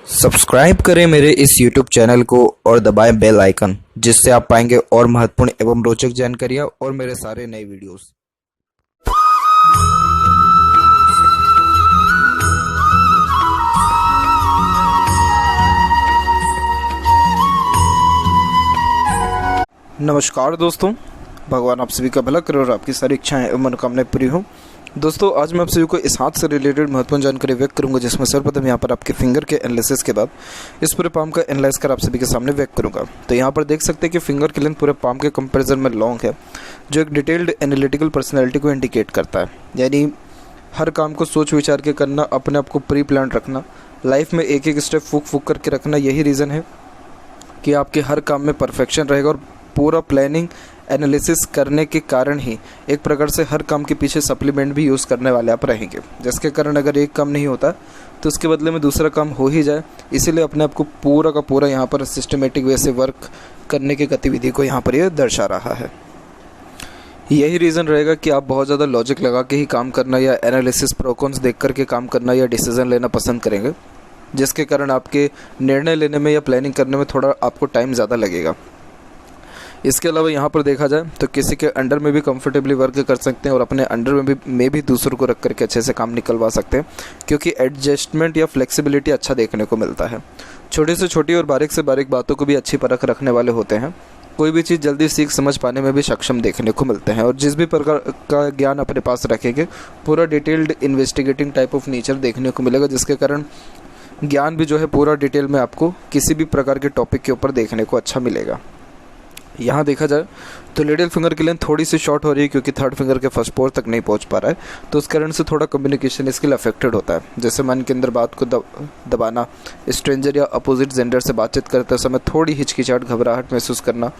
Subscribe करें मेरे इस YouTube चैनल को और दबाएं बेल आइकन, जिससे आप पाएंगे और महत्वपूर्ण एवं रोचक जानकारियाँ और मेरे सारे नए वीडियोस। नमस्कार दोस्तों, भगवान आप सभी का भला करे और आपकी सारी इच्छाएं एवं मनोकामनाएं पूरी हो। दोस्तों, आज मैं आप सभी को इस हाथ से रिलेटेड महत्वपूर्ण जानकारी व्यक्त करूंगा, जिसमें सर्वप्रथम यहाँ पर आपके फिंगर के एनालिसिस के बाद इस पूरे पाम का एनालाइज कर आप सभी के सामने व्यक्त करूंगा। तो यहाँ पर देख सकते हैं कि फिंगर की लेंथ पूरे पाम के कंपैरिजन में लॉन्ग है, जो एक डिटेल्ड एनालिटिकल पर्सनैलिटी को इंडिकेट करता है। यानी हर काम को सोच विचार के करना, अपने आप को प्री प्लान रखना, लाइफ में एक एक स्टेप फूक फूक करके रखना, यही रीज़न है कि आपके हर काम में परफेक्शन रहेगा। और पूरा प्लानिंग एनालिसिस करने के कारण ही एक प्रकार से हर काम के पीछे सप्लीमेंट भी यूज़ करने वाले आप रहेंगे, जिसके कारण अगर एक काम नहीं होता तो उसके बदले में दूसरा काम हो ही जाए। इसीलिए अपने आप को पूरा का पूरा यहाँ पर सिस्टमेटिक वे से वर्क करने की गतिविधि को यहाँ पर ये दर्शा रहा है। यही रीज़न रहेगा कि आप बहुत ज़्यादा लॉजिक लगा के ही काम करना या एनालिसिस प्रोकॉन्स देख करके काम करना या डिसीजन लेना पसंद करेंगे, जिसके कारण आपके निर्णय लेने में या प्लानिंग करने में थोड़ा आपको टाइम ज़्यादा लगेगा। इसके अलावा यहाँ पर देखा जाए तो किसी के अंडर में भी कंफर्टेबली वर्क कर सकते हैं और अपने अंडर में भी दूसरों को रख करके अच्छे से काम निकलवा सकते हैं, क्योंकि एडजस्टमेंट या फ्लेक्सिबिलिटी अच्छा देखने को मिलता है। छोटी से छोटी और बारीक से बारीक बातों को भी अच्छी परख रखने वाले होते हैं। कोई भी चीज़ जल्दी सीख समझ पाने में भी सक्षम देखने को मिलते हैं और जिस भी प्रकार का ज्ञान अपने पास रखेंगे पूरा detailed investigating type of nature देखने को मिलेगा, जिसके कारण ज्ञान भी जो है पूरा डिटेल में आपको किसी भी प्रकार के टॉपिक के ऊपर देखने को अच्छा मिलेगा। यहाँ देखा जाए तो लिटिल फिंगर की लेंथ थोड़ी सी शॉर्ट हो रही है, क्योंकि थर्ड फिंगर के फर्स्ट पोर तक नहीं पहुँच पा रहा है, तो उस कारण से थोड़ा कम्युनिकेशन स्किल अफेक्टेड होता है। जैसे मन के अंदर बात को दबाना, स्ट्रेंजर या अपोजिट जेंडर से बातचीत करते समय थोड़ी हिचकिचाहट, घबराहट महसूस करना,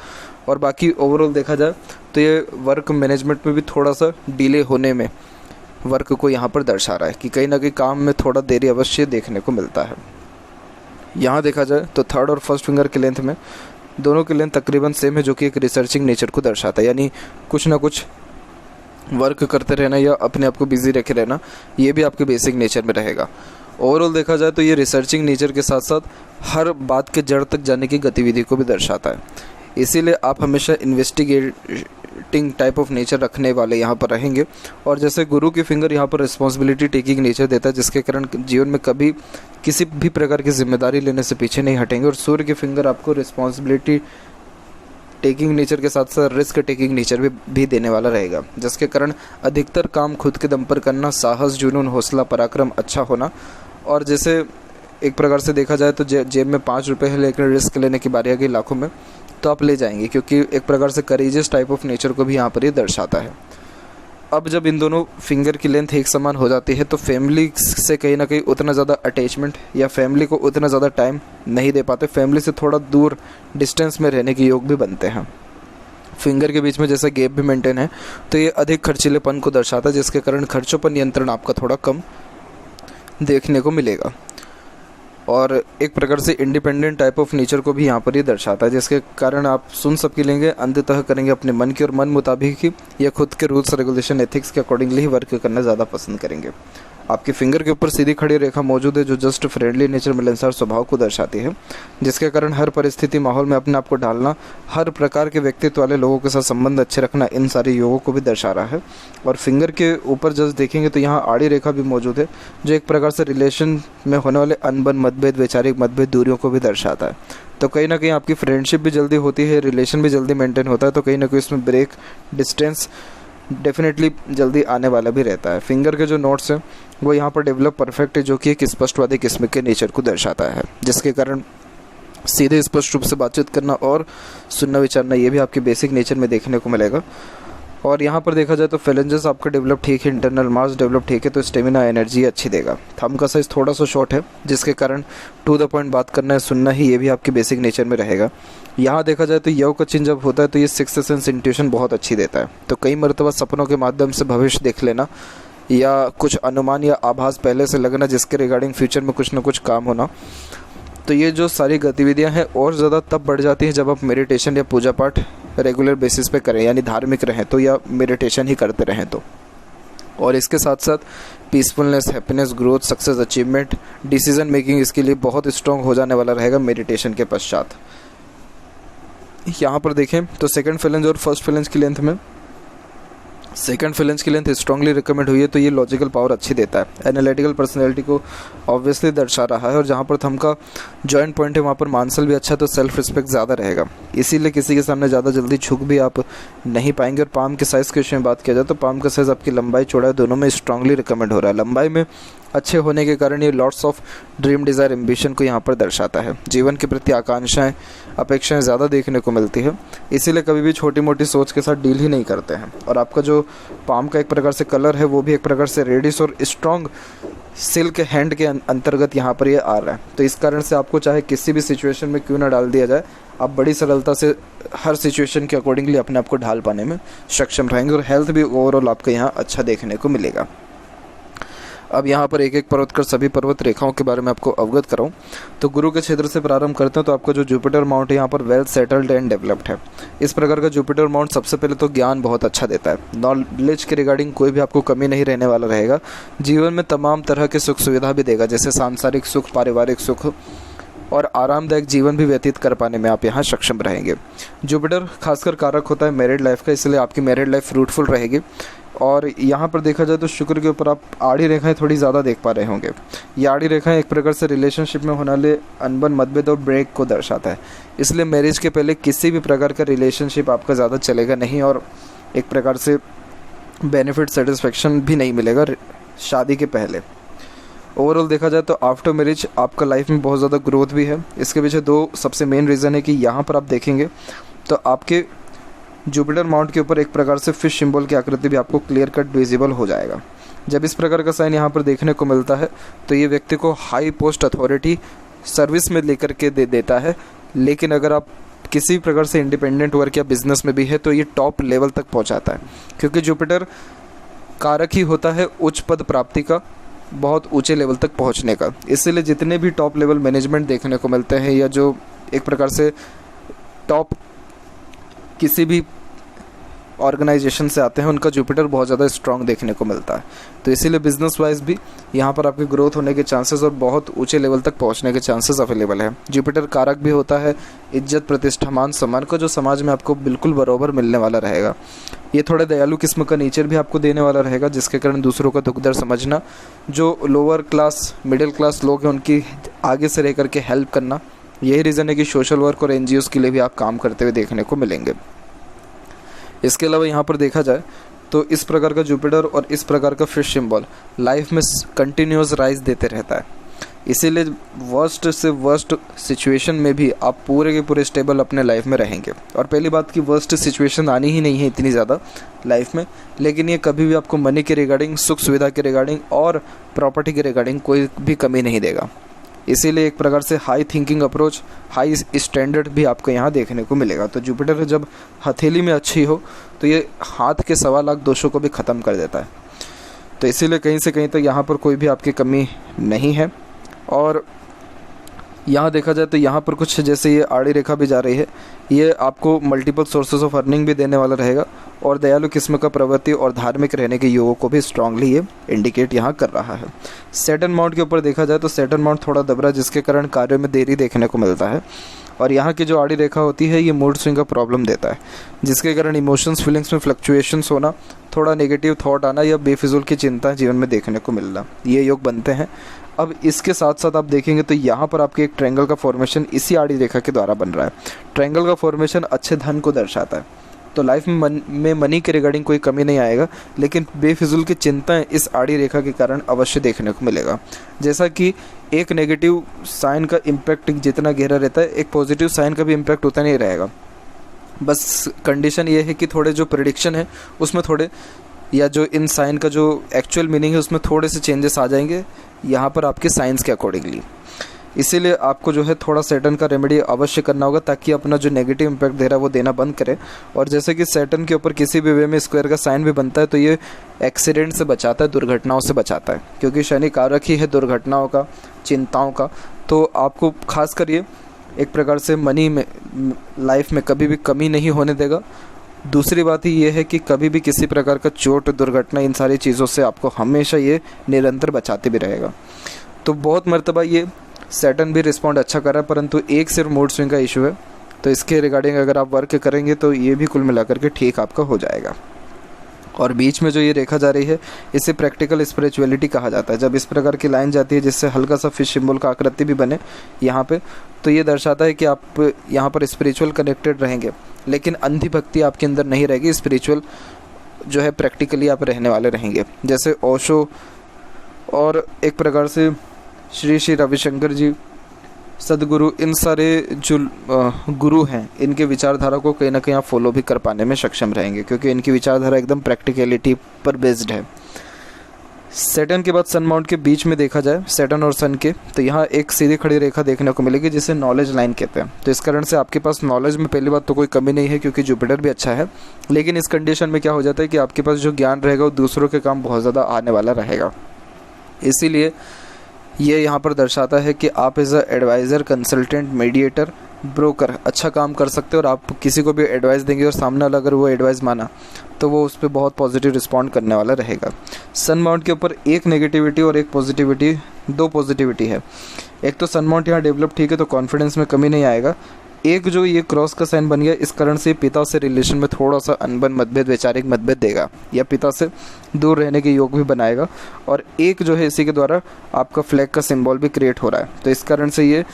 और बाकी ओवरऑल देखा जाए तो ये वर्क मैनेजमेंट में भी थोड़ा सा डिले होने में वर्क को यहाँ पर दर्शा रहा है कि कहीं ना कहीं काम में थोड़ा देरी अवश्य देखने को मिलता है। यहाँ देखा जाए तो थर्ड और फर्स्ट फिंगर की लेंथ में दोनों की लेंथ तकरीबन सेम है, जो कि एक रिसर्चिंग नेचर को दर्शाता है। यानी कुछ ना कुछ वर्क करते रहना या अपने आप को बिजी रखे रहना, ये भी आपके बेसिक नेचर में रहेगा। ओवरऑल देखा जाए तो ये रिसर्चिंग नेचर के साथ साथ हर बात के जड़ तक जाने की गतिविधि को भी दर्शाता है। इसीलिए आप हमेशा इन्वेस्टिगेटिंग टाइप ऑफ नेचर रखने वाले यहाँ पर रहेंगे। और जैसे गुरु की फिंगर यहाँ पर रिस्पॉन्सिबिलिटी टेकिंग नेचर देता है, जिसके कारण जीवन में कभी किसी भी प्रकार की जिम्मेदारी लेने से पीछे नहीं हटेंगे। और सूर्य की फिंगर आपको रिस्पॉन्सिबिलिटी टेकिंग नेचर के साथ साथ रिस्क टेकिंग नेचर भी देने वाला रहेगा, जिसके कारण अधिकतर काम खुद के दम पर करना, साहस, जुनून, हौसला, पराक्रम अच्छा होना। और जैसे एक प्रकार से देखा जाए तो जेब में 5 रुपये है लेकिन रिस्क लेने की बारी आ गई लाखों में, तो आप ले जाएंगे, क्योंकि एक प्रकार से करेजियस टाइप ऑफ नेचर को भी यहाँ पर ये दर्शाता है। अब जब इन दोनों फिंगर की लेंथ एक समान हो जाती है तो फैमिली से कहीं ना कहीं उतना ज़्यादा अटैचमेंट या फैमिली को उतना ज़्यादा टाइम नहीं दे पाते, फैमिली से थोड़ा दूर डिस्टेंस में रहने के योग भी बनते हैं। फिंगर के बीच में जैसा गैप भी मेंटेन है तो ये अधिक खर्चीलेपन को दर्शाता है, जिसके कारण खर्चों पर नियंत्रण आपका थोड़ा कम देखने को मिलेगा। और एक प्रकार से इंडिपेंडेंट टाइप ऑफ नेचर को भी यहाँ पर ये दर्शाता है, जिसके कारण आप सुन सबकी लेंगे, अंततः करेंगे अपने मन की और मन मुताबिक ही या खुद के रूल्स रेगुलेशन एथिक्स के अकॉर्डिंगली ही वर्क करना ज़्यादा पसंद करेंगे। आपके फिंगर के ऊपर सीधी खड़ी रेखा मौजूद है, जो जस्ट फ्रेंडली नेचर, मिलनसार स्वभाव को दर्शाती है, जिसके कारण हर परिस्थिति माहौल में अपने आप को ढालना, हर प्रकार के व्यक्तित्व वाले लोगों के साथ संबंध अच्छे रखना, इन सारे योगों को भी दर्शा रहा है। और फिंगर के ऊपर जस्ट देखेंगे तो यहाँ आड़ी रेखा भी मौजूद है, जो एक प्रकार से रिलेशन में होने वाले अनबन, मतभेद, वैचारिक मतभेद, दूरियों को भी दर्शाता है। तो कहीं ना कहीं आपकी फ्रेंडशिप भी जल्दी होती है, रिलेशन भी जल्दी मेंटेन होता है, तो कहीं ना कहीं इसमें ब्रेक, डिस्टेंस डेफिनेटली जल्दी आने वाला भी रहता है। फिंगर के जो नोट्स हैं वो यहाँ पर डेवलप परफेक्ट है, जो कि एक स्पष्टवादी किस्म के नेचर को दर्शाता है, जिसके कारण सीधे स्पष्ट रूप से बातचीत करना और सुनना विचारना, ये भी आपके बेसिक नेचर में देखने को मिलेगा। और यहाँ पर देखा जाए तो फेलेंजेस आपका डेवलप ठीक है, इंटरनल मास डेवलप ठीक है, तो स्टेमिना, एनर्जी अच्छी देगा। थंब का साइज थोड़ा सा शॉर्ट है, जिसके कारण टू द पॉइंट बात करना है, सुनना ही, ये भी आपके बेसिक नेचर में रहेगा। यहाँ देखा जाए तो यव का चिन्ह जब होता है तो ये सिक्स्थ सेंस इंट्यूशन बहुत अच्छी देता है, तो कई मरतबा सपनों के माध्यम से भविष्य देख लेना या कुछ अनुमान या आभास पहले से लगना, जिसके रिगार्डिंग फ्यूचर में कुछ ना कुछ काम होना। तो ये जो सारी गतिविधियां हैं और ज़्यादा तब बढ़ जाती हैं जब आप मेडिटेशन या पूजा पाठ रेगुलर बेसिस पे करें, यानी धार्मिक रहें तो, या मेडिटेशन ही करते रहें तो। और इसके साथ साथ peacefulness, happiness, growth, success, achievement, decision making इसके लिए बहुत स्ट्रॉन्ग हो जाने वाला रहेगा मेडिटेशन के पश्चात। यहाँ पर देखें तो सेकंड फेलेंज और फर्स्ट फेलेंज की लेंथ में सेकंड फेलेंज की लेंथ स्ट्रांगली रिकमेंड हुई है, तो ये लॉजिकल पावर अच्छी देता है, एनालिटिकल पर्सनैलिटी को ऑब्वियसली दर्शा रहा है। और जहाँ पर थंब का जॉइंट पॉइंट है वहाँ पर मानसल भी अच्छा, तो सेल्फ रिस्पेक्ट ज़्यादा रहेगा, इसीलिए किसी के सामने ज़्यादा जल्दी झुक भी आप नहीं पाएंगे। और पाम के साइज़ के विषय में बात किया जाए तो पाम का साइज़ आपकी लंबाई चौड़ाई दोनों में स्ट्रांगली रिकमेंड हो रहा है। लंबाई में अच्छे होने के कारण ये lots of dream, desire, ambition को यहाँ पर दर्शाता है। जीवन के प्रति आकांक्षाएं, अपेक्षाएं ज़्यादा देखने को मिलती है, इसीलिए कभी भी छोटी मोटी सोच के साथ डील ही नहीं करते हैं। और आपका जो पाम का एक प्रकार से कलर है वो भी एक प्रकार से रेडिश और स्ट्रॉन्ग सिल्क हैंड के अंतर्गत यहाँ पर ये आ रहा है, तो इस कारण से आपको चाहे किसी भी सिचुएशन में क्यों ना डाल दिया जाए, आप बड़ी सरलता से हर सिचुएशन के अकॉर्डिंगली अपने आप को ढाल पाने में सक्षम रहेंगे। और हेल्थ भी ओवरऑल आपको यहाँ अच्छा देखने को मिलेगा। अब यहाँ पर एक एक पर्वत कर सभी पर्वत रेखाओं के बारे में आपको अवगत कराऊं, तो गुरु के क्षेत्र से प्रारंभ करते हैं। तो आपका जो जुपिटर माउंट है यहाँ पर वेल सेटल्ड एंड डेवलप्ड है। इस प्रकार का जुपिटर माउंट सबसे पहले तो ज्ञान बहुत अच्छा देता है, नॉलेज के रिगार्डिंग कोई भी आपको कमी नहीं रहने वाला रहेगा। जीवन में तमाम तरह के सुख सुविधा भी देगा, जैसे सांसारिक सुख, पारिवारिक सुख और आरामदायक जीवन भी व्यतीत कर पाने में आप यहाँ सक्षम रहेंगे। जुपिटर खासकर कारक होता है मैरिड लाइफ का, इसलिए आपकी मैरिड लाइफ फ्रूटफुल रहेगी। और यहाँ पर देखा जाए तो शुक्र के ऊपर आप आड़ी रेखाएं थोड़ी ज़्यादा देख पा रहे होंगे। ये आड़ी रेखाएं एक प्रकार से रिलेशनशिप में होने वाले अनबन, मतभेद और ब्रेक को दर्शाता है, इसलिए मैरिज के पहले किसी भी प्रकार का रिलेशनशिप आपका ज़्यादा चलेगा नहीं और एक प्रकार से बेनिफिट, सेटिस्फेक्शन भी नहीं मिलेगा शादी के पहले। ओवरऑल देखा जाए तो आफ्टर मैरिज आपका लाइफ में बहुत ज़्यादा ग्रोथ भी है। इसके पीछे दो सबसे मेन रीज़न है कि यहाँ पर आप देखेंगे तो आपके जुपिटर माउंट के ऊपर एक प्रकार से फिश सिंबल की आकृति भी आपको क्लियर कट विजिबल हो जाएगा। जब इस प्रकार का साइन यहाँ पर देखने को मिलता है तो ये व्यक्ति को हाई पोस्ट अथॉरिटी सर्विस में लेकर के दे देता है, लेकिन अगर आप किसी प्रकार से इंडिपेंडेंट वर्क या बिजनेस में भी है तो ये टॉप लेवल तक पहुँचाता है, क्योंकि जुपिटर कारक ही होता है उच्च पद प्राप्ति का, बहुत ऊंचे लेवल तक पहुंचने का। इसीलिए जितने भी टॉप लेवल मैनेजमेंट देखने को मिलते हैं या जो एक प्रकार से टॉप किसी भी ऑर्गेनाइजेशन से आते हैं उनका जुपिटर बहुत ज़्यादा स्ट्रांग देखने को मिलता है। तो इसीलिए बिजनेस वाइज भी यहाँ पर आपकी ग्रोथ होने के चांसेस और बहुत ऊंचे लेवल तक पहुँचने के चांसेस अवेलेबल है। जुपिटर कारक भी होता है इज्जत, प्रतिष्ठा, मान सम्मान का, जो समाज में आपको बिल्कुल बराबर मिलने वाला रहेगा। ये थोड़े दयालु किस्म का नेचर भी आपको देने वाला रहेगा, जिसके कारण दूसरों का दुख दर्द समझना, जो लोअर क्लास, मिडिल क्लास लोग हैं उनकी आगे से रह करके हेल्प करना, यही रीज़न है कि सोशल वर्क और एनजीओज़ के लिए भी आप काम करते हुए देखने को मिलेंगे। इसके अलावा यहाँ पर देखा जाए तो इस प्रकार का जुपिटर और इस प्रकार का फिश सिंबल लाइफ में कंटिन्यूस राइज देते रहता है, इसीलिए वर्स्ट से वर्स्ट सिचुएशन में भी आप पूरे के पूरे स्टेबल अपने लाइफ में रहेंगे। और पहली बात कि वर्स्ट सिचुएशन आनी ही नहीं है इतनी ज़्यादा लाइफ में, लेकिन ये कभी भी आपको मनी के रिगार्डिंग, सुख सुविधा के रिगार्डिंग और प्रॉपर्टी के रिगार्डिंग कोई भी कमी नहीं देगा। इसीलिए एक प्रकार से high thinking approach, high standard भी आपको यहाँ देखने को मिलेगा। तो जुपिटर जब हथेली में अच्छी हो तो ये हाथ के 1.25 लाख दोषों को भी ख़त्म कर देता है। तो इसीलिए कहीं से कहीं तक यहाँ पर कोई भी आपकी कमी नहीं है। और यहाँ देखा जाए तो यहाँ पर कुछ जैसे ये आड़ी रेखा भी जा रही है, ये आपको मल्टीपल सोर्सेज ऑफ अर्निंग भी देने वाला रहेगा और दयालु किस्म का प्रवृत्ति और धार्मिक रहने के योगों को भी स्ट्रांगली ये इंडिकेट यहाँ कर रहा है। सैटर्न माउंट के ऊपर देखा जाए तो सैटर्न माउंट थोड़ा दबरा, जिसके कारण कार्यों में देरी देखने को मिलता है। और यहाँ की जो आड़ी रेखा होती है ये मूड स्विंग का प्रॉब्लम देता है, जिसके कारण इमोशंस, फीलिंग्स में फ्लक्चुएशंस होना, थोड़ा नेगेटिव थॉट आना या बेफिजूल की चिंता जीवन में देखने को मिलना, ये योग बनते हैं। अब इसके साथ साथ आप देखेंगे तो यहाँ पर आपके एक ट्रायंगल का फॉर्मेशन इसी आड़ी रेखा के द्वारा बन रहा है। ट्रायंगल का फॉर्मेशन अच्छे धन को दर्शाता है, तो लाइफ में मनी के रिगार्डिंग कोई कमी नहीं आएगा, लेकिन बेफिजूल की चिंताएं इस आड़ी रेखा के कारण अवश्य देखने को मिलेगा। जैसा कि एक नेगेटिव साइन का इम्पैक्ट जितना गहरा रहता है, एक पॉजिटिव साइन का भी इम्पैक्ट उतना नहीं रहेगा। बस कंडीशन ये है कि थोड़े जो प्रेडिक्शन है उसमें थोड़े, या जो इन साइन का जो एक्चुअल मीनिंग है उसमें थोड़े से चेंजेस आ जाएंगे यहाँ पर आपके साइंस के अकॉर्डिंगली। इसीलिए आपको जो है थोड़ा सैटर्न का रेमेडी अवश्य करना होगा, ताकि अपना जो नेगेटिव इम्पैक्ट दे रहा है वो देना बंद करे। और जैसे कि सैटर्न के ऊपर किसी भी वे में स्क्वायर का साइन भी बनता है तो ये एक्सीडेंट से बचाता है, दुर्घटनाओं से बचाता है, क्योंकि शनि कारक ही है दुर्घटनाओं का, चिंताओं का। तो आपको खास कर ये एक प्रकार से मनी में, लाइफ में कभी भी कमी नहीं होने देगा दूसरी बात ही ये है कि कभी भी किसी प्रकार का चोट, दुर्घटना, इन सारी चीज़ों से आपको हमेशा ये निरंतर बचाते भी रहेगा। तो बहुत मर्तबा ये सैटर्न भी रिस्पॉन्ड अच्छा कर रहा है, परंतु एक सिर्फ मूड स्विंग का इशू है। तो इसके रिगार्डिंग अगर आप वर्क करेंगे तो ये भी कुल मिलाकर के ठीक आपका हो जाएगा। और बीच में जो ये रेखा जा रही है इसे प्रैक्टिकल स्पिरिचुअलिटी कहा जाता है। जब इस प्रकार की लाइन जाती है जिससे हल्का सा फिश सिंबल का आकृति भी बने यहाँ पे, तो ये दर्शाता है कि आप यहाँ पर स्पिरिचुअल कनेक्टेड रहेंगे, लेकिन अंधी भक्ति आपके अंदर नहीं रहेगी। स्पिरिचुअल जो है प्रैक्टिकली आप रहने वाले रहेंगे। जैसे ओशो और एक प्रकार से श्री श्री रविशंकर जी, सदगुरु, इन सारे जो गुरु हैं, इनके विचारधारा को कहीं ना कहीं आप फॉलो भी कर पाने में सक्षम रहेंगे, क्योंकि इनकी विचारधारा एकदम प्रैक्टिकलिटी पर बेस्ड है। सैटर्न के बाद सन माउंट के बीच में देखा जाए, सैटर्न और सन के, तो यहाँ एक सीधी खड़ी रेखा देखने को मिलेगी जिसे नॉलेज लाइन कहते हैं। तो इस कारण से आपके पास नॉलेज में पहली बात तो कोई कमी नहीं है, क्योंकि जुपिटर भी अच्छा है। लेकिन इस कंडीशन में क्या हो जाता है कि आपके पास जो ज्ञान रहेगा वो दूसरों के काम बहुत ज़्यादा आने वाला रहेगा। इसीलिए ये यहाँ पर दर्शाता है कि आप as a advisor, consultant, mediator, broker अच्छा काम कर सकते हो। और आप किसी को भी एडवाइस देंगे और सामने वाला अगर वो एडवाइस माना तो वो उस पर बहुत पॉजिटिव रिस्पॉन्ड करने वाला रहेगा। सन माउंट के ऊपर एक नेगेटिविटी और एक पॉजिटिविटी, दो पॉजिटिविटी है। एक तो सन माउंट यहाँ डेवलप ठीक है तो कॉन्फिडेंस में कमी नहीं आएगा। एक जो ये क्रॉस का साइन बन गया, इस कारण से पिता से रिलेशन में थोड़ा सा अनबन, मतभेद, वैचारिक मतभेद देगा या पिता से दूर रहने के योग भी बनाएगा। और एक जो है इसी के द्वारा आपका फ्लैग का सिंबल भी क्रिएट हो रहा है। तो इस कारण से ये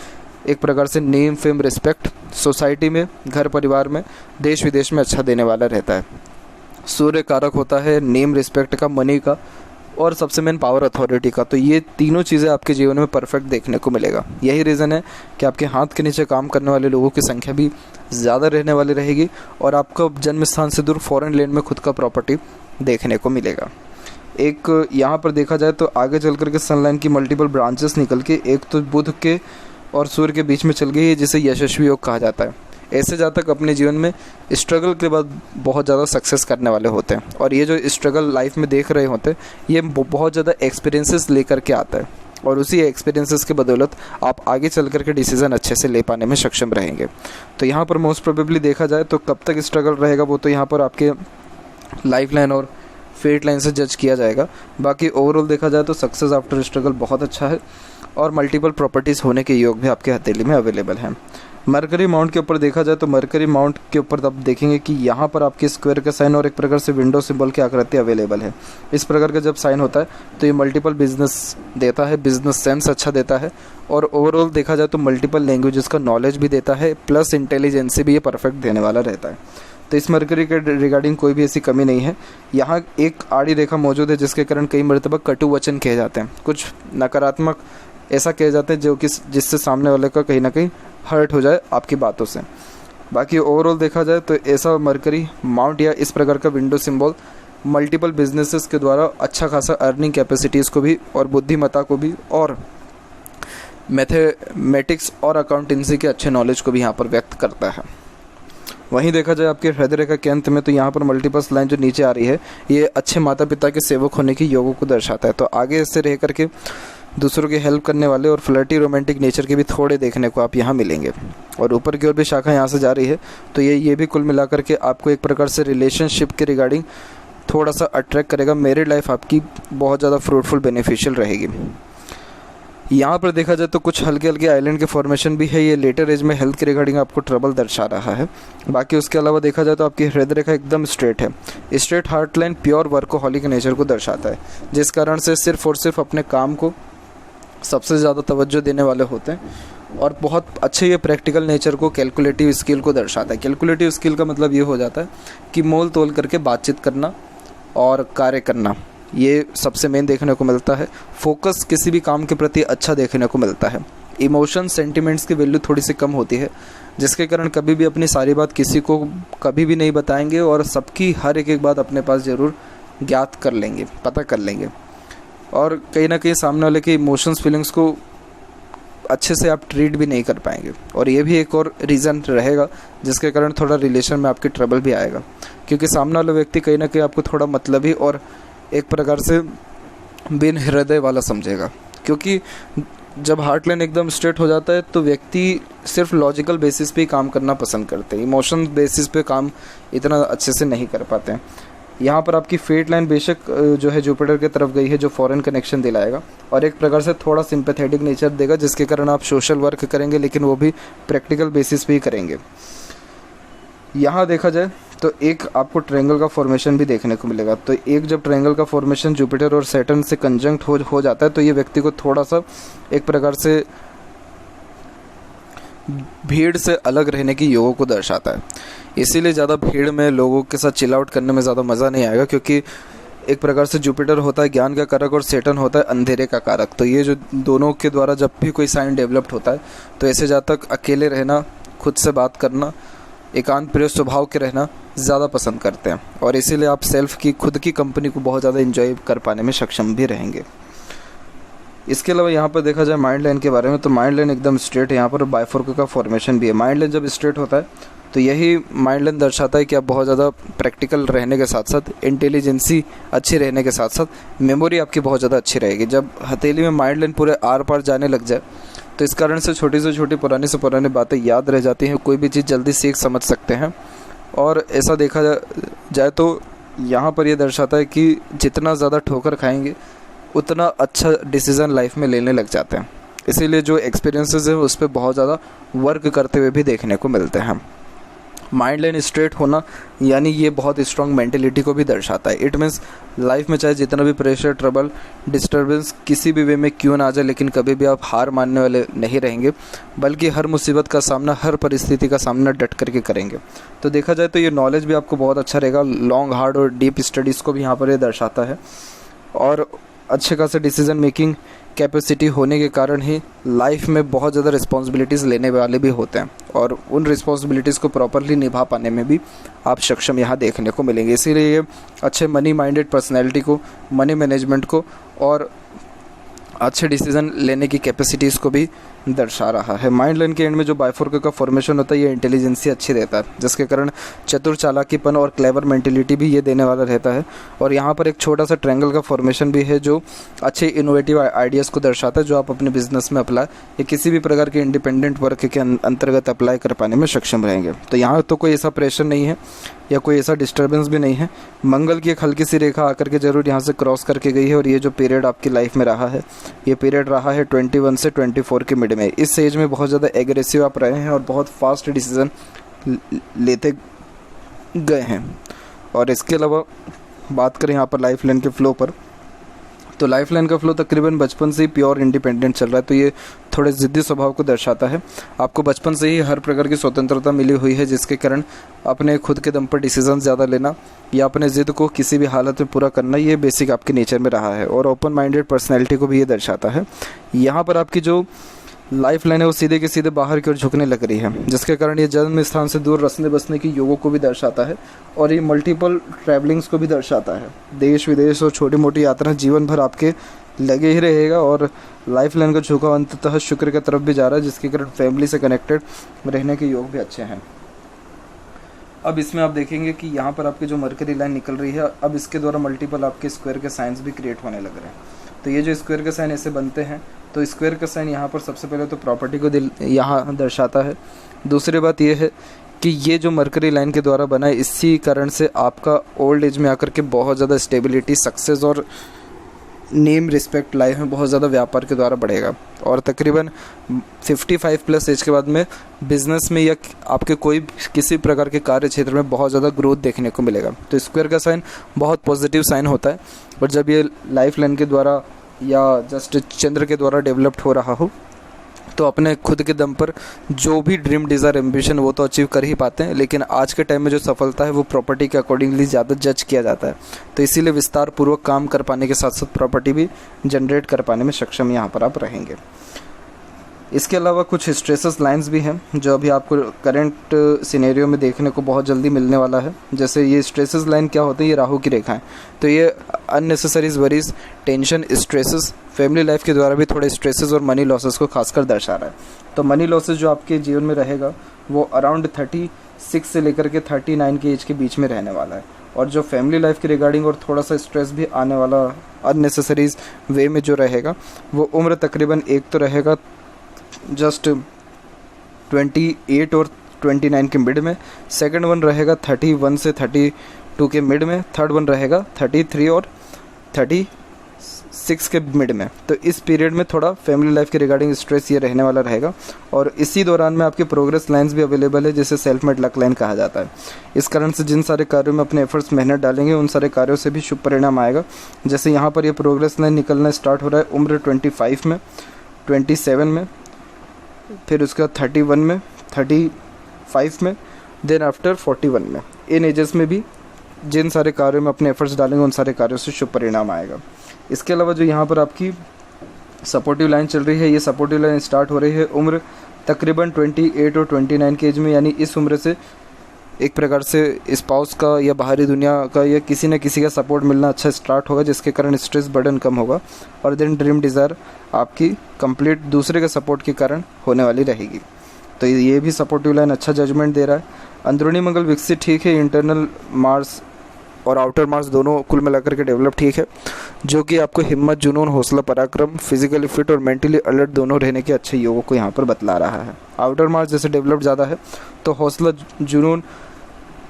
एक प्रकार से नेम, फेम, रिस्पेक्ट सोसाइटी में, घर परिवार में, देश विदेश में अच्छा देने वाला रहता है। सूर्य कारक होता है नेम, रिस्पेक्ट का, मनी का और सबसे मेन पावर, अथॉरिटी का। तो ये तीनों चीज़ें आपके जीवन में परफेक्ट देखने को मिलेगा। यही रीज़न है कि आपके हाथ के नीचे काम करने वाले लोगों की संख्या भी ज़्यादा रहने वाली रहेगी और आपको जन्म स्थान से दूर फॉरेन लैंड में खुद का प्रॉपर्टी देखने को मिलेगा। एक यहाँ पर देखा जाए तो आगे चल कर के सनलाइन की मल्टीपल ब्रांचेस निकल के एक तो बुध के और सूर्य के बीच में चल गई है, जिसे यशस्वी योग कहा जाता है। ऐसे जातक अपने जीवन में स्ट्रगल के बाद बहुत ज़्यादा सक्सेस करने वाले होते हैं। और ये जो स्ट्रगल लाइफ में देख रहे होते हैं, ये बहुत ज़्यादा एक्सपीरियंसेस लेकर के आता है और उसी एक्सपीरियंसेस के बदौलत आप आगे चल कर के डिसीज़न अच्छे से ले पाने में सक्षम रहेंगे। तो यहाँ पर मोस्ट प्रोबेबली देखा जाए तो कब तक स्ट्रगल रहेगा वो तो यहाँ पर आपके लाइफ लाइन और फेट लाइन से जज किया जाएगा। बाकी ओवरऑल देखा जाए तो सक्सेस आफ्टर स्ट्रगल बहुत अच्छा है और मल्टीपल प्रॉपर्टीज़ होने के योग भी आपके हथेली में अवेलेबल हैं। मरकरी माउंट के ऊपर देखा जाए तो मरकरी माउंट के ऊपर आप देखेंगे कि यहाँ पर आपके स्क्वायर का साइन और एक प्रकार से विंडो सिंबल की आकृति अवेलेबल है। इस प्रकार का जब साइन होता है तो ये मल्टीपल बिजनेस देता है, बिजनेस सेंस अच्छा देता है और ओवरऑल देखा जाए तो मल्टीपल लैंग्वेजेस का नॉलेज भी देता है, प्लस इंटेलिजेंसी भी ये परफेक्ट देने वाला रहता है। तो इस मरकरी के रिगार्डिंग कोई भी ऐसी कमी नहीं है। यहाँ एक आड़ी रेखा मौजूद है जिसके कारण कई मरतबा कटु वचन कहे जाते हैं, कुछ नकारात्मक ऐसा कहे जाते हैं जो कि जिससे सामने वाले का कहीं ना कहीं हर्ट हो जाए आपकी बातों से। बाकी ओवरऑल देखा जाए तो ऐसा मरकरी माउंट या इस प्रकार का विंडो सिंबल मल्टीपल बिजनेसेस के द्वारा अच्छा खासा अर्निंग कैपेसिटीज़ को भी और बुद्धिमत्ता को भी और मैथमेटिक्स और अकाउंटेंसी के अच्छे नॉलेज को भी यहाँ पर व्यक्त करता है। वहीं देखा जाए आपके हृदय रेखा के अंत में तो यहाँ पर मल्टीपल्स लाइन जो नीचे आ रही है ये अच्छे माता पिता के सेवक होने की योगों को दर्शाता है। तो आगे इससे रह करके दूसरों की हेल्प करने वाले और फ्लर्टी रोमांटिक नेचर के भी थोड़े देखने को आप यहाँ मिलेंगे। और ऊपर की ओर भी शाखा यहाँ से जा रही है तो ये भी कुल मिलाकर के आपको एक प्रकार से रिलेशनशिप के रिगार्डिंग थोड़ा सा अट्रैक्ट करेगा। मैरिड लाइफ आपकी बहुत ज़्यादा फ्रूटफुल बेनिफिशियल रहेगी। यहाँ पर देखा जाए तो कुछ हल्के हल्के आइलैंड के फॉर्मेशन भी है। ये लेटर एज में हेल्थ के रिगार्डिंग आपको ट्रबल दर्शा रहा है। बाकी उसके अलावा देखा जाए तो आपकी हृदय रेखा एकदम स्ट्रेट है। Straight heart line pure workaholic nature को दर्शाता है, जिस कारण से सिर्फ और सिर्फ अपने काम को सबसे ज़्यादा तवज्जो देने वाले होते हैं और बहुत अच्छे ये प्रैक्टिकल नेचर को, कैलकुलेटिव स्किल को दर्शाता है। कैलकुलेटिव स्किल का मतलब ये हो जाता है कि मोल तोल करके बातचीत करना और कार्य करना, ये सबसे मेन देखने को मिलता है। फोकस किसी भी काम के प्रति अच्छा देखने को मिलता है। इमोशन, सेंटिमेंट्स की वैल्यू थोड़ी सी कम होती है, जिसके कारण कभी भी अपनी सारी बात किसी को कभी भी नहीं बताएंगे और सबकी हर एक बात अपने पास ज़रूर ज्ञात कर लेंगे, पता कर लेंगे और कहीं ना कहीं सामने वाले के इमोशंस, फीलिंग्स को अच्छे से आप ट्रीट भी नहीं कर पाएंगे। और ये भी एक और रीज़न रहेगा जिसके कारण थोड़ा रिलेशन में आपकी ट्रबल भी आएगा, क्योंकि सामने वाला व्यक्ति कहीं ना कहीं आपको थोड़ा मतलबी और एक प्रकार से बिन हृदय वाला समझेगा। क्योंकि जब हार्ट लाइन एकदम स्ट्रेट हो जाता है तो व्यक्ति सिर्फ लॉजिकल बेसिस पे ही काम करना पसंद करते हैं, इमोशन बेसिस पे काम इतना अच्छे से नहीं कर पाते हैं। यहाँ पर आपकी फेट लाइन बेशक जो है जुपिटर की तरफ गई है, जो फॉरेन कनेक्शन दिलाएगा और एक प्रकार से थोड़ा सिंपैथेटिक नेचर देगा, जिसके कारण आप सोशल वर्क करेंगे लेकिन वो भी प्रैक्टिकल बेसिस पे ही करेंगे। यहाँ देखा जाए तो एक आपको ट्रायंगल का फॉर्मेशन भी देखने को मिलेगा। तो एक जब ट्रायंगल का फॉर्मेशन जुपिटर और सैटर्न से कंजंक्ट हो जाता है तो ये व्यक्ति को थोड़ा सा एक प्रकार से भीड़ से अलग रहने की योगों को दर्शाता है। इसीलिए ज़्यादा भीड़ में लोगों के साथ चिल आउट करने में ज़्यादा मज़ा नहीं आएगा, क्योंकि एक प्रकार से जुपिटर होता है ज्ञान का कारक और सैटर्न होता है अंधेरे का कारक। तो ये जो दोनों के द्वारा जब भी कोई साइन डेवलप्ड होता है तो ऐसे जातक अकेले रहना, खुद से बात करना, एकांत प्रिय स्वभाव के रहना ज़्यादा पसंद करते हैं और इसीलिए आप सेल्फ की खुद की कंपनी को बहुत ज़्यादा एंजॉय कर पाने में सक्षम भी रहेंगे। इसके अलावा यहाँ पर देखा जाए माइंड लाइन के बारे में, तो माइंड लाइन एकदम स्ट्रेट है, यहाँ पर बाइफोर्क का फॉर्मेशन भी है। माइंड लाइन जब स्ट्रेट होता है तो यही माइंड लाइन दर्शाता है कि आप बहुत ज़्यादा प्रैक्टिकल रहने के साथ साथ इंटेलिजेंसी अच्छी रहने के साथ साथ मेमोरी आपकी बहुत ज़्यादा अच्छी रहेगी। जब हथेली में माइंड लाइन पूरे आर पार जाने लग जाए तो इस कारण से छोटी से छोटी पुरानी से पुरानी बातें याद रह जाती हैं, कोई भी चीज़ जल्दी सीख समझ सकते हैं। और ऐसा देखा जाए तो यहाँ पर यह दर्शाता है कि जितना ज़्यादा ठोकर खाएंगे उतना अच्छा डिसीज़न लाइफ में लेने लग जाते हैं। इसीलिए जो एक्सपीरियंसेस है उस पर बहुत ज़्यादा वर्क करते हुए भी देखने को मिलते हैं। माइंड लाइन स्ट्रेट होना यानी ये बहुत स्ट्रॉन्ग मेंटेलिटी को भी दर्शाता है। इट मीन्स लाइफ में चाहे जितना भी प्रेशर, ट्रबल, डिस्टर्बेंस किसी भी वे में क्यों ना आ जाए, लेकिन कभी भी आप हार मानने वाले नहीं रहेंगे, बल्कि हर मुसीबत का सामना, हर परिस्थिति का सामना डट करके करेंगे। तो देखा जाए तो ये नॉलेज भी आपको बहुत अच्छा रहेगा। लॉन्ग, हार्ड और डीप स्टडीज़ को भी यहाँ पर ये दर्शाता है और अच्छे खासे डिसीजन मेकिंग कैपेसिटी होने के कारण ही लाइफ में बहुत ज़्यादा रिस्पॉन्सिबिलिटीज़ लेने वाले भी होते हैं और उन रिस्पॉन्सिबिलिटीज़ को प्रॉपरली निभा पाने में भी आप सक्षम यहाँ देखने को मिलेंगे। इसीलिए ये अच्छे मनी माइंडेड पर्सनैलिटी को, मनी मैनेजमेंट को और अच्छे डिसीजन लेने की कैपेसिटीज़ को भी दर्शा रहा है। माइंड लाइन के एंड में जो बाइफोर्क का फॉर्मेशन होता है ये इंटेलिजेंसी अच्छी रहता है, जिसके कारण चतुर, चालाकीपन और क्लेवर मेंटेलिटी भी ये देने वाला रहता है। और यहाँ पर एक छोटा सा ट्रायंगल का फॉर्मेशन भी है जो अच्छे इनोवेटिव आइडियाज़ को दर्शाता है, जो आप अपने बिजनेस में अप्लाई या किसी भी प्रकार के इंडिपेंडेंट वर्क के अंतर्गत अप्लाई कर पाने में सक्षम रहेंगे। तो यहाँ तो कोई ऐसा प्रेशर नहीं है या कोई ऐसा डिस्टर्बेंस भी नहीं है। मंगल की एक हल्की सी रेखा आकर के जरूर यहाँ से क्रॉस करके गई है और ये जो पीरियड आपकी लाइफ में रहा है, ये पीरियड रहा है 21 से 24 के मिड में। इस एज में बहुत ज़्यादा एग्रेसिव आप रहे हैं और बहुत फास्ट डिसीजन लेते गए हैं। और इसके अलावा बात करें यहाँ पर लाइफ लाइन के फ्लो पर, तो लाइफ लाइन का फ्लो तकरीबन बचपन से ही प्योर इंडिपेंडेंट चल रहा है। तो ये थोड़े ज़िद्दी स्वभाव को दर्शाता है। आपको बचपन से ही हर प्रकार की स्वतंत्रता मिली हुई है, जिसके कारण अपने खुद के दम पर डिसीजन ज़्यादा लेना या अपने ज़िद को किसी भी हालत में पूरा करना, ये बेसिक आपके नेचर में रहा है। और ओपन माइंडेड पर्सनैलिटी को भी ये दर्शाता है। यहाँ पर आपकी जो लाइफ लाइन है वो सीधे के सीधे बाहर की ओर झुकने लग रही है, जिसके कारण ये जन्म स्थान से दूर रसने बसने की योगों को भी दर्शाता है और ये मल्टीपल ट्रैवलिंग्स को भी दर्शाता है। देश विदेश और छोटी मोटी यात्रा जीवन भर आपके लगे ही रहेगा। और लाइफ लाइन का झुकाव अंततः शुक्र की तरफ भी जा रहा है, जिसके कारण फैमिली से कनेक्टेड रहने के योग भी अच्छे हैं। अब इसमें आप देखेंगे कि यहाँ पर आपकी जो मरकरी लाइन निकल रही है, अब इसके द्वारा मल्टीपल आपके स्क्वायर के साइंस भी क्रिएट होने लग रहे हैं। तो ये जो स्क्वायर के साइन ऐसे बनते हैं, तो स्क्वायर का साइन यहाँ पर सबसे पहले तो प्रॉपर्टी को यहाँ दर्शाता है। दूसरी बात ये है कि ये जो मरकरी लाइन के द्वारा बना है, इसी कारण से आपका ओल्ड एज में आकर के बहुत ज़्यादा स्टेबिलिटी, सक्सेस और नेम, रिस्पेक्ट लाइफ में बहुत ज़्यादा व्यापार के द्वारा बढ़ेगा। और तकरीबन 55 प्लस एज के बाद में बिजनेस में या आपके कोई किसी प्रकार के कार्य क्षेत्र में बहुत ज़्यादा ग्रोथ देखने को मिलेगा। तो स्क्वायर का साइन बहुत पॉजिटिव साइन होता है, और जब ये लाइफ लाइन के द्वारा या जस्ट चंद्र के द्वारा डेवलप्ड हो रहा हो तो अपने खुद के दम पर जो भी ड्रीम, डिज़ायर, एम्बिशन वो तो अचीव कर ही पाते हैं, लेकिन आज के टाइम में जो सफलता है वो प्रॉपर्टी के अकॉर्डिंगली ज़्यादा जज किया जाता है। तो इसीलिए विस्तार पूर्वक काम कर पाने के साथ साथ प्रॉपर्टी भी जनरेट कर पाने में सक्षम यहाँ पर आप रहेंगे। इसके अलावा कुछ स्ट्रेसेस लाइंस भी हैं जो अभी आपको करंट सिनेरियो में देखने को बहुत जल्दी मिलने वाला है। जैसे ये स्ट्रेसेस लाइन क्या होते हैं, ये राहु की रेखाएं। तो ये unnecessaries, worries, tension, stresses, family life के द्वारा भी थोड़े स्ट्रेसेस और मनी लॉसेस को खासकर दर्शा रहा है। तो मनी लॉसेस जो आपके जीवन में रहेगा वो अराउंड 36 से लेकर के 39 के एज के बीच में रहने वाला है। और जो फैमिली लाइफ के रिगार्डिंग और थोड़ा सा स्ट्रेस भी आने वाला अननेसेसरीज वे में जो रहेगा, वो उम्र तकरीबन एक तो रहेगा जस्ट 28 और 29 के मिड में, सेकंड वन रहेगा 31 से 32 के मिड में, थर्ड वन रहेगा 33 और 36 के मिड में। तो इस पीरियड में थोड़ा फैमिली लाइफ के रिगार्डिंग स्ट्रेस ये रहने वाला रहेगा। और इसी दौरान में आपके प्रोग्रेस लाइन्स भी अवेलेबल है, जिसे सेल्फ मेड लक लाइन कहा जाता है। इस कारण से जिन सारे कार्यों में अपने एफर्ट्स मेहनत डालेंगे, उन सारे कार्यों से भी शुभ परिणाम आएगा। जैसे यहाँ पर ये प्रोग्रेस लाइन निकलना स्टार्ट हो रहा है उम्र 25 में, 27 में, फिर उसके बाद 31 में, 35 में, देन आफ्टर 41 में। इन एजेस में भी जिन सारे कार्यों में अपने एफर्ट्स डालेंगे, उन सारे कार्यों से शुभ परिणाम आएगा। इसके अलावा जो यहाँ पर आपकी सपोर्टिव लाइन चल रही है, ये सपोर्टिव लाइन स्टार्ट हो रही है उम्र तकरीबन 28 और 29 के एज में, यानी इस उम्र से एक प्रकार से स्पाउस का या बाहरी दुनिया का या किसी न किसी का सपोर्ट मिलना अच्छा स्टार्ट होगा, जिसके कारण स्ट्रेस बर्डन कम होगा। और देन ड्रीम डिज़ायर आपकी कंप्लीट दूसरे के सपोर्ट के कारण होने वाली रहेगी। तो ये भी सपोर्टिव लाइन अच्छा जजमेंट दे रहा है। अंदरूनी मंगल विकसित ठीक है, इंटरनल मार्स और आउटर मार्स दोनों कुल मिलाकर के डेवलप ठीक है, जो कि आपको हिम्मत, जुनून, हौसला, पराक्रम, फिजिकली फिट और मेंटली अलर्ट दोनों रहने के अच्छे योगों को यहाँ पर बतला रहा है। आउटर मार्स जैसे डेवलप ज़्यादा है, तो हौसला, जुनून,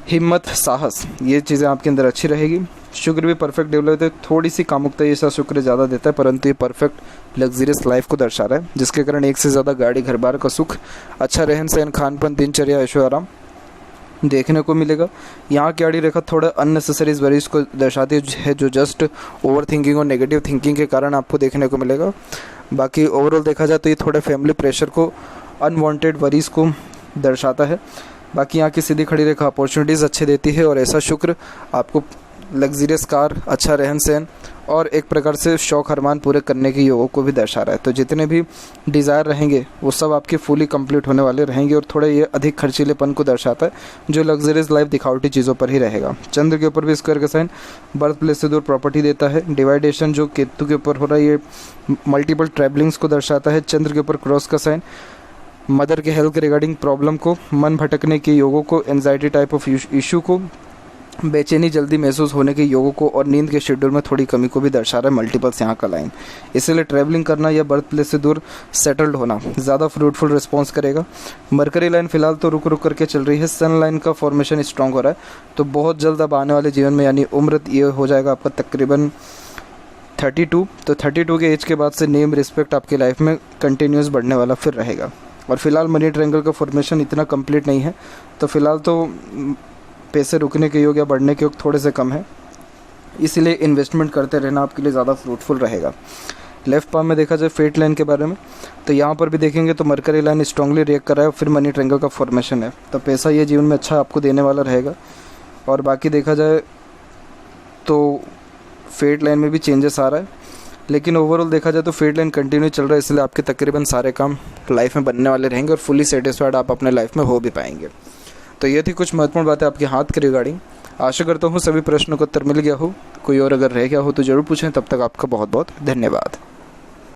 हिम्मत, साहस, ये चीज़ें आपके अंदर अच्छी रहेगी। शुक्र भी परफेक्ट डेवलप है, थोड़ी सी कामुकता ये सा शुक्र ज़्यादा देता है, परंतु ये परफेक्ट लग्जरियस लाइफ को दर्शा रहा है, जिसके कारण एक से ज़्यादा गाड़ी, घर बार का सुख, अच्छा रहन सहन, खान पान, दिनचर्या, ऐशो आराम देखने को मिलेगा। यहाँ की आड़ी रेखा थोड़ा अननेसेसरी वरीज को दर्शाती है, जो जस्ट ओवर थिंकिंग और नेगेटिव थिंकिंग के कारण आपको देखने को मिलेगा। बाकी ओवरऑल देखा जाए तो ये थोड़ा फैमिली प्रेशर को, अनवांटेड वरीज को दर्शाता है। बाकी यहाँ की सीधी खड़ी रेखा अपॉर्चुनिटीज़ अच्छे देती है, और ऐसा शुक्र आपको लग्जरियस कार, अच्छा रहन सहन और एक प्रकार से शौक अरमान पूरे करने के योगों को भी दर्शा रहा है। तो जितने भी डिज़ायर रहेंगे वो सब आपके फुली कंप्लीट होने वाले रहेंगे, और थोड़ा ये अधिक खर्चीलेपन को दर्शाता है, जो लग्जरियस लाइफ दिखावटी चीज़ों पर ही रहेगा। चंद्र के ऊपर भी स्क्वायर का साइन बर्थ प्लेस से दूर प्रॉपर्टी देता है। डिवाइडेशन जो केतु के ऊपर हो रहा है, ये मल्टीपल ट्रैवलिंग्स को दर्शाता है। चंद्र के ऊपर क्रॉस का साइन मदर के हेल्थ के रिगार्डिंग प्रॉब्लम को, मन भटकने के योगों को, एंजाइटी टाइप ऑफ इशू को, बेचैनी जल्दी महसूस होने के योगों को, और नींद के शेड्यूल में थोड़ी कमी को भी दर्शा रहा है मल्टीपल्स यहाँ का लाइन। इसलिए ट्रैवलिंग करना या बर्थ प्लेस से दूर सेटल्ड होना ज़्यादा फ्रूटफुल रिस्पॉन्स करेगा। मरकरी लाइन फिलहाल तो रुक रुक करके चल रही है, सन लाइन का फॉर्मेशन स्ट्रॉन्ग हो रहा है, तो बहुत जल्द अब आने वाले जीवन में, यानी उम्र ये हो जाएगा आपका तकरीबन 32। तो 32 के एज के बाद से नेम रिस्पेक्ट आपकी लाइफ में कंटिन्यूस बढ़ने वाला फिर रहेगा। और फिलहाल मनी ट्रायंगल का फॉर्मेशन इतना कंप्लीट नहीं है, तो फिलहाल तो पैसे रुकने के योग या बढ़ने के योग थोड़े से कम है, इसीलिए इन्वेस्टमेंट करते रहना आपके लिए ज़्यादा फ्रूटफुल रहेगा। लेफ्ट पाम में देखा जाए फेट लाइन के बारे में, तो यहाँ पर भी देखेंगे तो मरकरी लाइन स्ट्रांगली रिएक्ट कर रहा है, फिर मनी ट्रायंगल का फॉर्मेशन है, तो पैसा ये जीवन में अच्छा आपको देने वाला रहेगा। और बाकी देखा जाए तो फेट लाइन में भी चेंजेस आ रहा है, लेकिन ओवरऑल देखा जाए तो फेट लाइन कंटिन्यू चल रहा है, इसलिए आपके तकरीबन सारे काम लाइफ में बनने वाले रहेंगे और फुली सेटिस्फाइड आप अपने लाइफ में हो भी पाएंगे। तो ये थी कुछ महत्वपूर्ण बातें आपके हाथ के रिगार्डिंग। आशा करता हूँ सभी प्रश्नों का उत्तर मिल गया हो। कोई और अगर रह गया हो तो ज़रूर पूछें। तब तक आपका बहुत बहुत धन्यवाद।